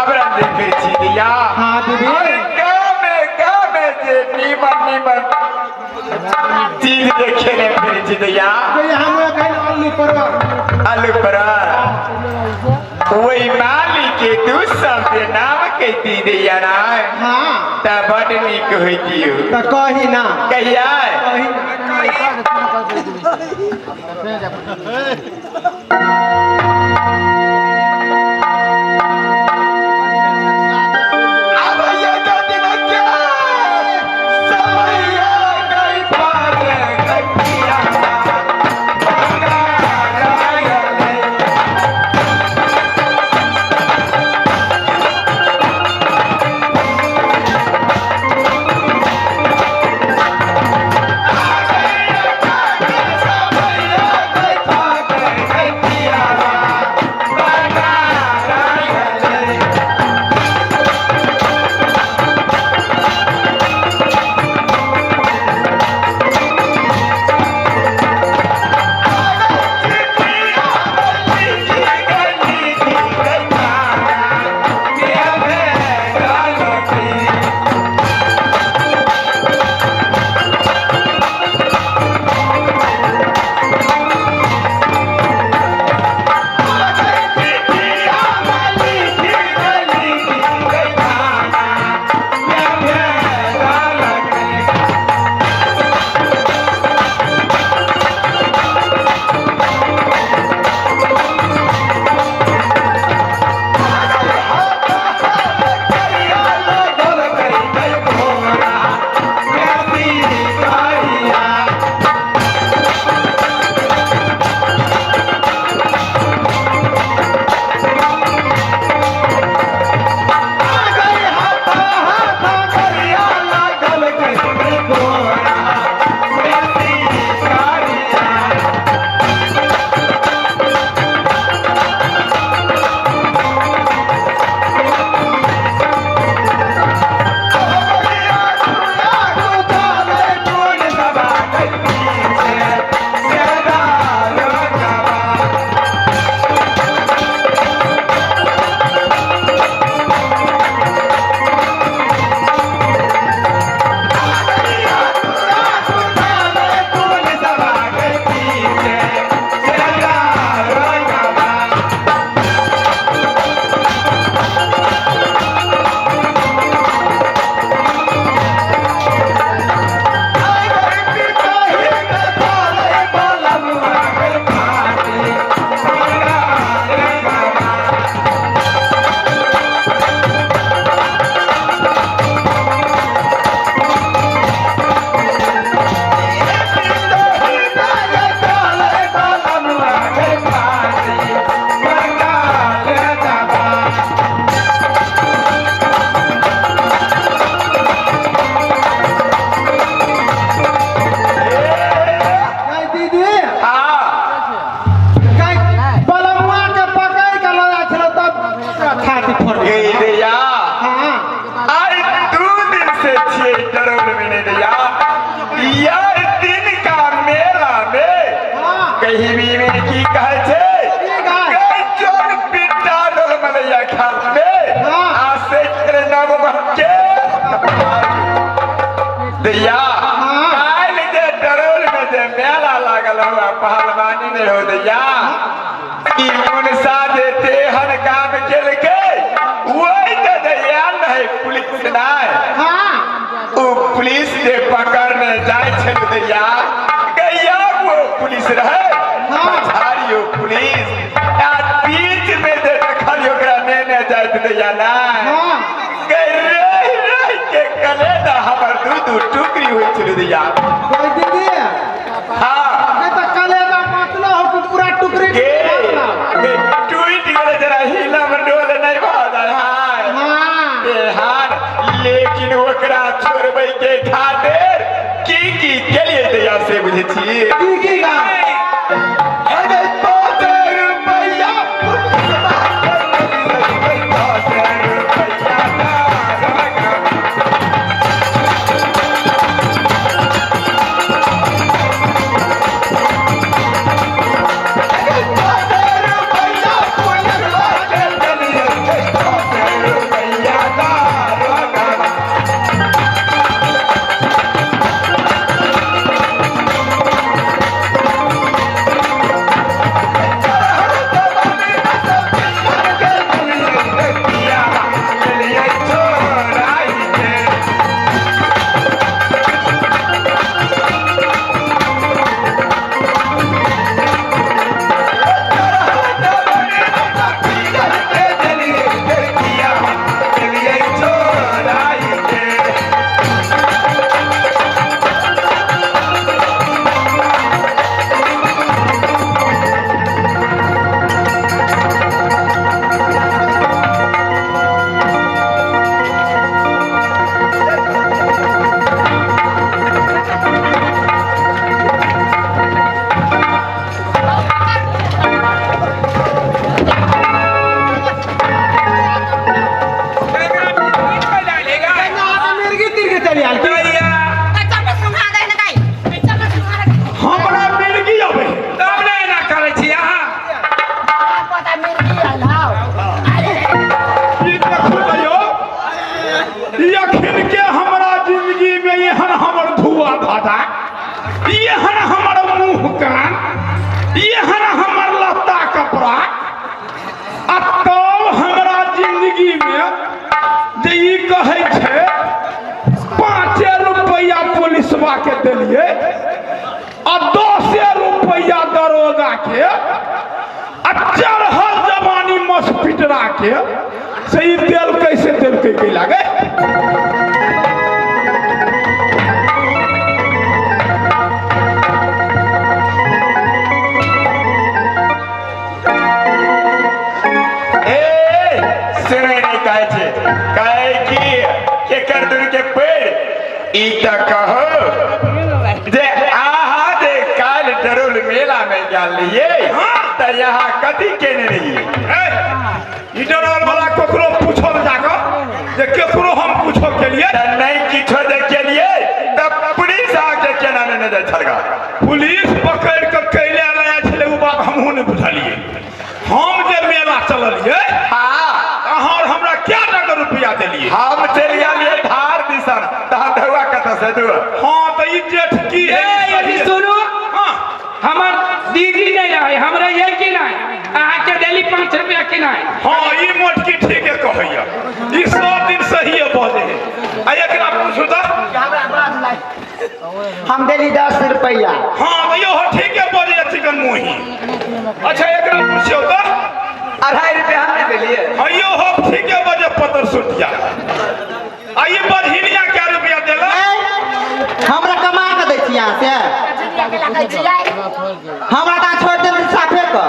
अब रंदे फिर दिया हाँ दीदी गामे जे नीमन चीज देखे ने फिर दिया तो हम कहीं आलू पर वही माली के तू सब नाम कहती दिया ना हाँ ता बड़ निक होती हो तो कही ना कहिया पहलवानी नहीं हो दिया कि मुनसा देते हर काम चल के वही तो दयाल नहीं पुलिस नहीं वो पुलिस से पकड़ने जाए छे दिया गैया वो पुलिस रहे मछारी हो पुलिस यार बीच में दे रखल ओकरा ने जाए दिया ना के कले दा हमर दू टुकड़ी हुई छे दिया कोई दीदी हां नहीं तो कले दा पतला हो कि पूरा टुकड़ी के टूट गले जरा हिला में डोल नहीं भादा हां ए हां लेकिन ओकरा छोड़बै के खातिर की केलिए दिया से बुझे छी की का अरे 5 रुपया सही तेल कैसे तेल के लागे ईटा कहो जे आहा दे काल डरोल मेला में जान लिए तो यहाँ कथी केने रहिए ई डरोल वाला ककरो पूछो जाको जे केकरो हम पूछो के लिए नहीं किछो दे के लिए तब पुलिस आके केना ने दे छलगा पुलिस पकड़ के कैले लाया छले उ बात हमहु ने बुझलिए हम जे मेला चललिए हां अहाँ हमरा क्या टका रुपया देलिए हम चल गेलिए धार दिसन त धवा कत से दो हां त ई जेठ की है यदि सुनो हमर दीदी नहीं रहे हमरा ये कि नहीं आहा के देली 5 रुपया कि नहीं हां ई मोटकी ठीक है कहैया ई 100 दिन सही है बोले आ एकरा पूछू त हम देली 10 रुपया। हां भैया हो ठीक है बोले चिकन मुही अच्छा एकरा पूछो त 2.5 रुपया हमने देलिए अयो हो ठीक है बजे पतर सुटिया आइए बधिनिया क्या रुपया देला हमरा कमा के दै छी यहां से हमरा ता छोड़ दे साफे कर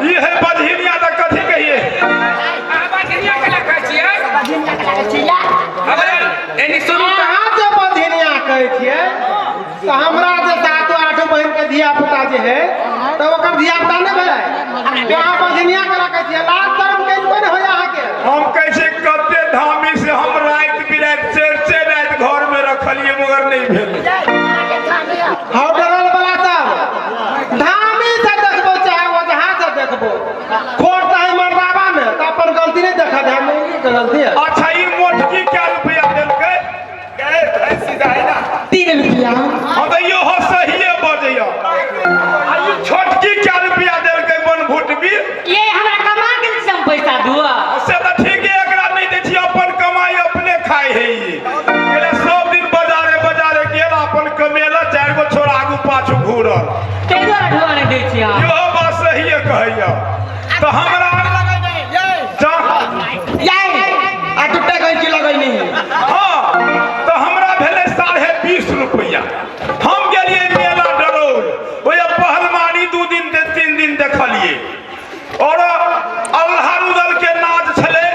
ई है बधिनिया त कथि कहिए बधिनिया के लखा छियै हमरा एनी सुनो कहां से बधिनिया कहै छियै तो हमरा जे 7-8 बहन के धिया पुता जे है तो ओकर धिया पुता नहीं भेलै यहाँ बधिनिया के रखै छियै लाज शर्म के कोन होय अहाँ के हम कैसे कते धामी से हम रात बिरात चेर रात घर में रखलिए मगर नहीं भेल हाउ डरल वाला सब धामी से देखबो चाहे वो जहां से देखबो खोट है मरदाबा में त अपन गलती नहीं देखा दे हम के गलती है। अच्छा ई मोटकी क्या रुपया देलकै गए भैंसी जाए ना 3 रुपया हम तो यो हो सही है बजैया आ ई छोटकी क्या रुपया देलकै बन भुटबी ये हमरा कमा के सम पैसा दुआ से त ठीक है एकरा नहीं दै छी अपन कमाई अपने खाई है ई केले सब दिन बाजारे गेल अपन कमेला 4 गो छोरा आगू पाछू घूरल ते द्वारा ढुआ नहीं दै छी हम यो बात सही है कहैया तो हमरा जा आ टुट्टा गंजी लगै नहीं हाँ तो हमरा भेले 20.5 रुपया हम गेलिए मेला डरोल ओए पहलवानी 2 दिन 3 दिन देखलिए और अल्लाह रुदल के नाच छले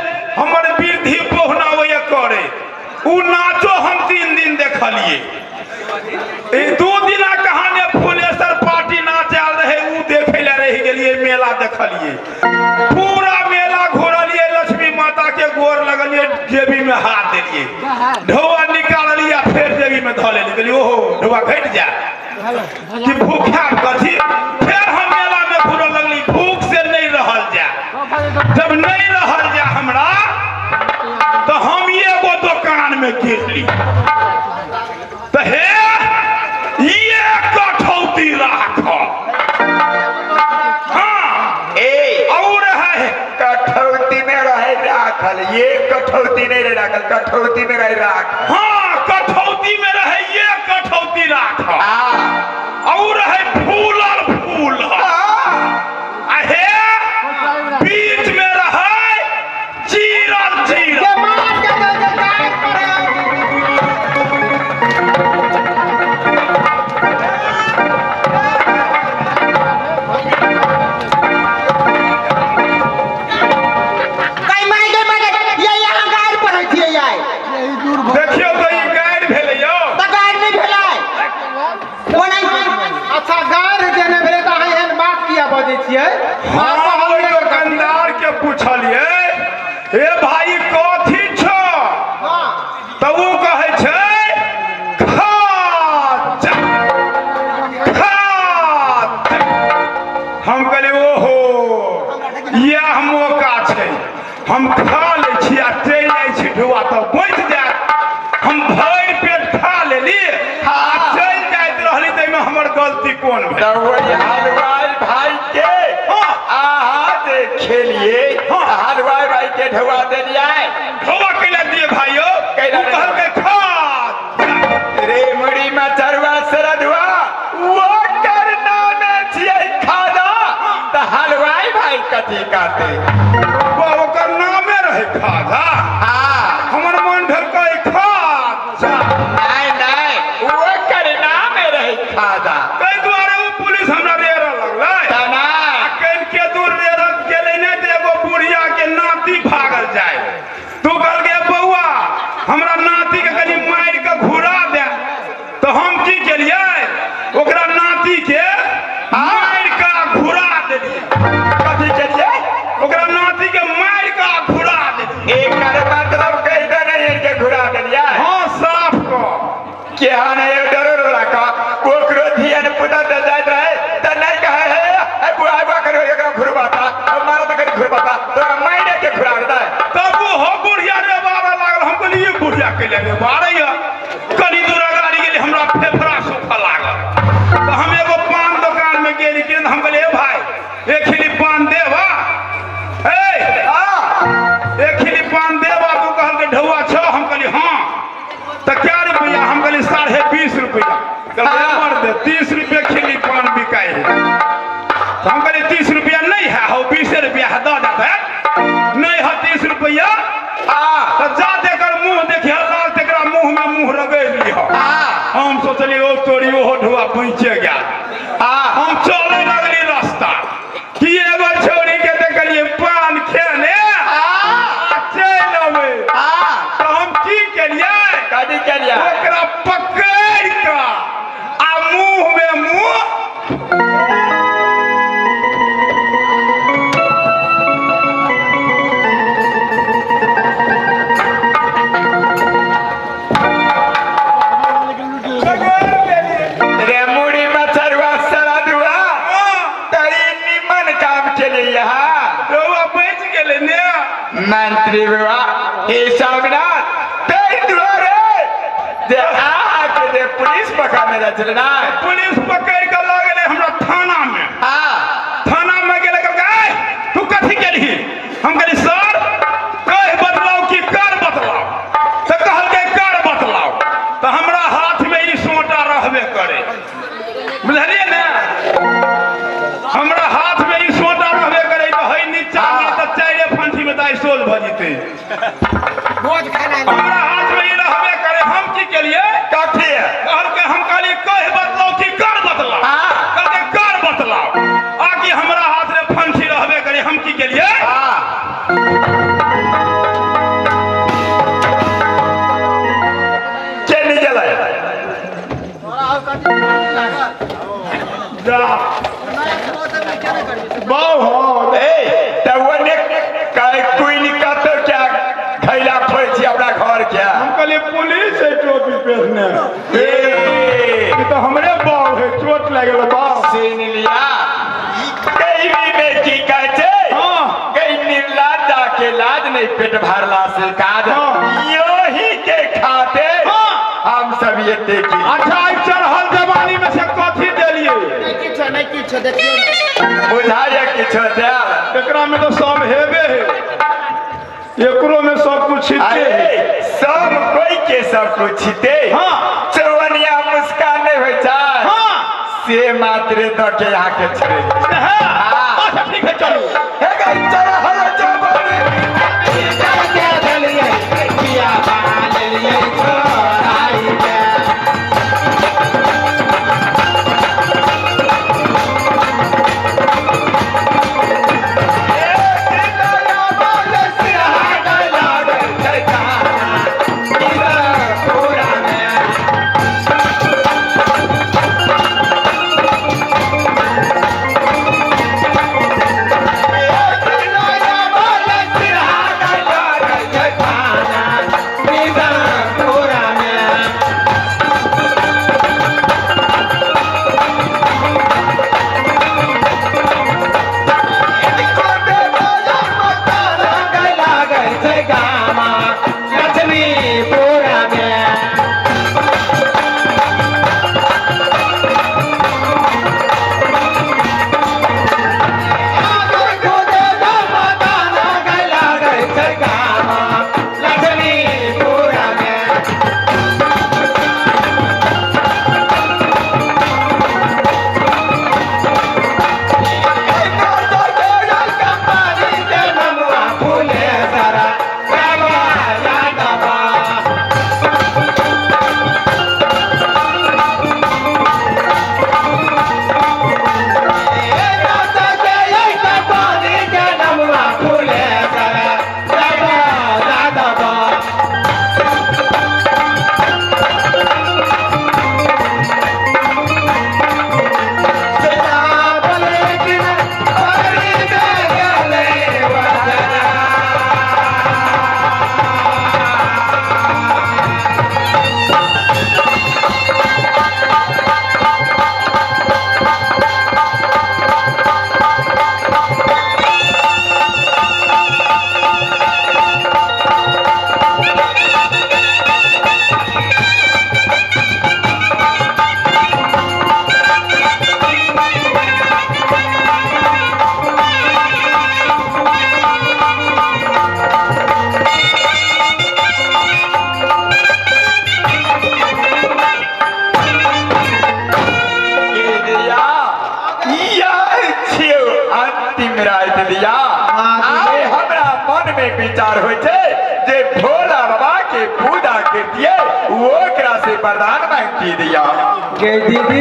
हमर वृद्धि पहुना ओए करे उ नाचो हम 3 दिन देखलिए ए 2 दिना कहानी फुलेसर पार्टी नाच आल रहे उ देखे ले रह गेलिए मेला देखलिए पूरा मेला घोरलिए लक्ष्मी माता के गोर लगलिए जेबी में हाथ देलिए ढौआ निकाल लिया फिर जेबी में धो लेली कहली ओहो ढौआ घट जा कि भूखा कथी फिर हम मेला में घूर लगली भूख से नहीं रहल जा जब नहीं रहल जा हमरा तो हम एगो दुकान में गिरली तो हे ये कठौती राख हाँ ए और है कठौती में रहे राखल ये कठौती नहीं रहे राखल कठौती में रहे राखल हाँ कठौती में रहे ये कठौती राख और है फूलल फूल आहे बीच में रहे चीरल चीरल मार के दे काट पड़े कई मार ये यहाँ गाड़ पड़ै छियै यार देखियो तो ई गाड़ भेले यो त गाड़ नहीं भेलै ओनै अच्छा गाड़ जे नहीं भेलै त अहाँ एहन बात किया बजै छियै हाँ ओइ दुकानदार के पूछलिए हे भाई कथी छो हां तो वो कहे छै खाद खाद हम कहले ओहो यह मौका छै हम खा ले छी आ चलि जाइ छी ढुआ तो बच जात हम भरि पेट खा लेली आ चलि जाइत रहली तैमे हमर गलती कोन भेल तो वही हलवाई भाई के आहा दे खेलिए हलवाई भाई के ढवा दे दिया ढुआ कैला दिए भाइयो कैला उ कहलकै खाद रे मुड़ी में चरवा सरधवा वो करना में छिए खादा तो हलवाई भाई कथी काटे ओकर नामे रहे खाद क्या नहीं डरो रखा कोकरो धियन पुता त जात रहे त नहीं कहे है ए बुआ बुआ करो एकरा खुरबाता अब मारा त करी खुरबाता तो मायने के खुराता है तब वो हो बुढ़िया रे बाबा लागल हम कहली ये बुढ़िया के ले बारे या कनी दूर गाड़ी गेली हमरा फेफड़ा सुखा लागल तो हम एगो पान दुकान में गेली कि हम कहले ए भाई एक खिली पान देबा ए एक खिली पान देबा तू कहल के ढौआ छ हम कहली हां तो क्या रुपया हम कहली 20.5 रुपया कहले मर दे 30 रुपया खिली पान बिकाई है तो हम कहली 30 रुपया नहीं है हो 20 रुपया है दे जाता है नहीं है 30 रुपया तो जा देकर मुंह देखिए लाल तेकरा मुंह में मुंह रगड़ ली हो हम सोचली ओ तोरी ओ ढुआ पहुंचे गया हम चले लगली रास्ता कि एगो छोरी के देखलिए पान खेले चल अबे तो हम की केलिए कादी के लिया ओकरा पकड़ के आ मुंह में मुंह रे मुड़ी मछरुआ सरा दुआ तरी निमन काम के लिए यहाँ ढुआ बच गेले ने मंत्री बुआ हे स्वामीनाथ तेरी दुआ रे जे आ के दे पुलिस पकड़ में जा चलना पुलिस पकड़ के ला गेले हमरा थाना में थाना में गेले कहलकै तू कथी केलही हम कहली सर कह बतलाओ कि कर बतलाओ तो कहलकै कर बतलाओ तो हमरा हाथ में ई सोटा रहबे करे बुझलिए ने हमरा हाथ में ई सोटा रहबे करे तो हई नीचा में तो चाइरे फंसी में दाई सोल भ जते हमरा हाथ में ई रहबे करे हम की केलिए काठी है कहलकै हम कहली कह बतलाओ कि कर बतलाओ कहलकै कर बतलाओ आकि हमरा हाथ में फंसी रहबे करे हम की केलिए चल चला जा बहुत ए त वने काय कोई निका तो क्या खैला खोई छी अपना घर क्या हम कहली पुलिस है टोपी पहनने ए ये तो हमरे बाव है चोट लागल बाव सुन लिया कई भी में की कहै छै हाँ कई निर्लाज जाके लाज नहीं पेट भरला से काज यो ही के खाते हम सब ये देखी अच्छा ई चढ़ल जवानी में से कथी देलिए बुझाया किछो दे एकरा में तो सब हेबे है एकरो में सब कुछ छिटे है अरे सब कोई के सब कुछ छिते हाँ चौवनिया मुस्कान नहीं होय छै हाँ से मात्र तो के यहाँ के छे अच्छा ठीक है चलो हे गई चल हर चौबनी मांगती वो से वरदान मांगती दिया गई दीदी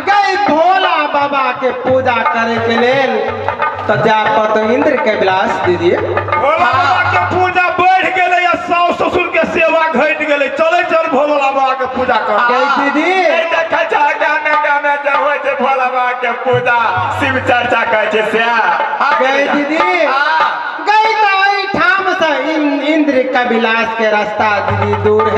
गई भोला बाबा के पूजा करे के लेल तो जाप तो इंद्र के विलास दीदी भोला बाबा के पूजा बढ़ गेले या सास ससुर के सेवा घट गेले चले चल भोला बाबा के पूजा कर गई दीदी गाने गाने जब हो छे भोला बाबा के पूजा शिव चर्चा करे छे से गई दीदी गई तो ठाम से इंद्र का विलास के रास्ता दीदी दूर है